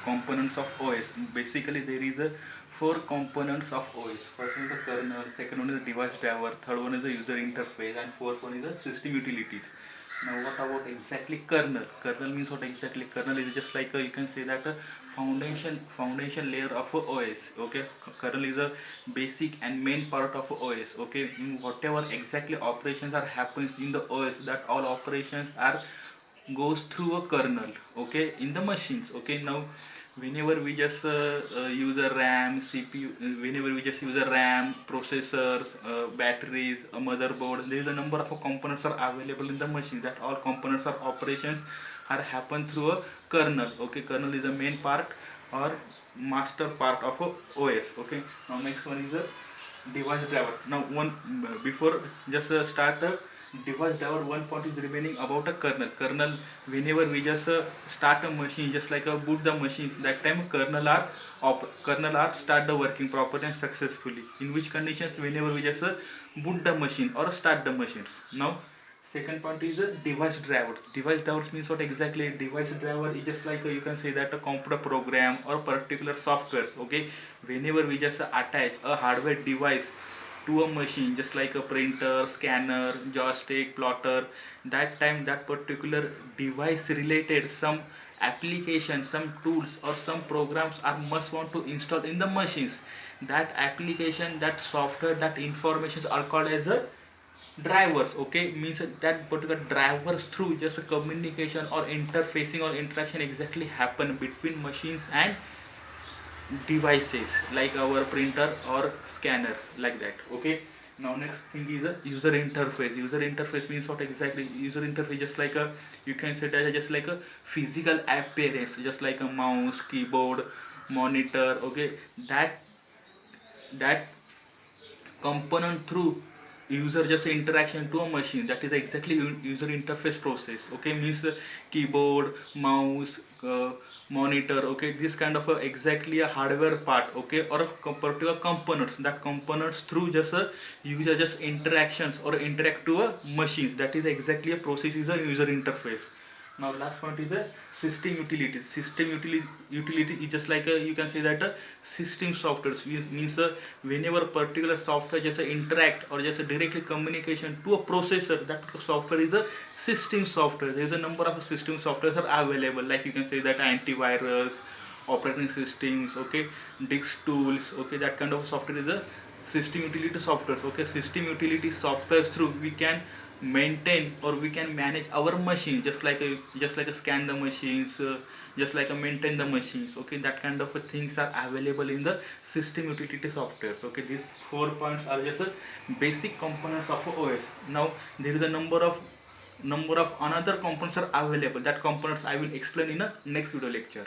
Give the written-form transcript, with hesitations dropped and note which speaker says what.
Speaker 1: components of OS. Basically, there is a four components of OS. First one is the kernel, second one is the device driver, third one is the user interface, and fourth one is the system utilities. Now, what about exactly kernel? Kernel means what exactly? Kernel is just like you can say that a foundation layer of a OS. Okay, kernel is a basic and main part of a OS. Okay, in whatever exactly operations are happens in the OS, that all operations are goes through a kernel, okay, in the machines. Okay, now whenever we just use a ram cpu, whenever we just use a ram, processors, batteries, a motherboard, there is a number of components are available in the machine. That all components or operations are happen through a kernel. Okay, kernel is a main part or master part of a OS. Okay, now next one is a device driver. Now one before just start the device driver, one point is remaining about a kernel. Whenever we just start a machine, just like boot the machine, that time kernel are start the working properly and successfully. In which conditions? Whenever we just boot the machine or start the machines. Now second point is device drivers. Device drivers means what exactly? Device driver is just like you can say that a computer program or particular softwares. Okay, whenever we just attach a hardware device to a machine, just like a printer, scanner, joystick, plotter, that time that particular device related some application, some tools or some programs are must want to install in the machines. That application, that software, that information are called as a drivers. Okay, means that particular drivers through just a communication or interfacing or interaction exactly happen between machines and devices like our printer or scanner, like that. Okay, now next thing is a user interface. User interface means what exactly? User interface just like a, you can say that just like a physical appearance, just like a mouse, keyboard, monitor. Okay, that component through user just interaction to a machine, that is exactly user interface process. Okay, means keyboard, mouse, monitor. Okay, this kind of exactly a hardware part. Okay, or a particular components, that components through just a user just interactions or interact to a machines, that is exactly a process is a user interface. Now last point is a system utility. Utility is just like a, you can say that a system software means whenever particular software just interact or just directly communication to a processor, that software is a system software. There is a number of system softwares are available, like you can say that antivirus, operating systems, okay, disk tools. Okay, that kind of software is a system utility softwares. Okay, system utility softwares through we can maintain or we can manage our machine, just like a scan the machines, just like a maintain the machines. Okay, that kind of things are available in the system utility softwares. Okay, these 4 points are just basic components of OS. Now there is a number of another components are available. That components I will explain in a next video lecture.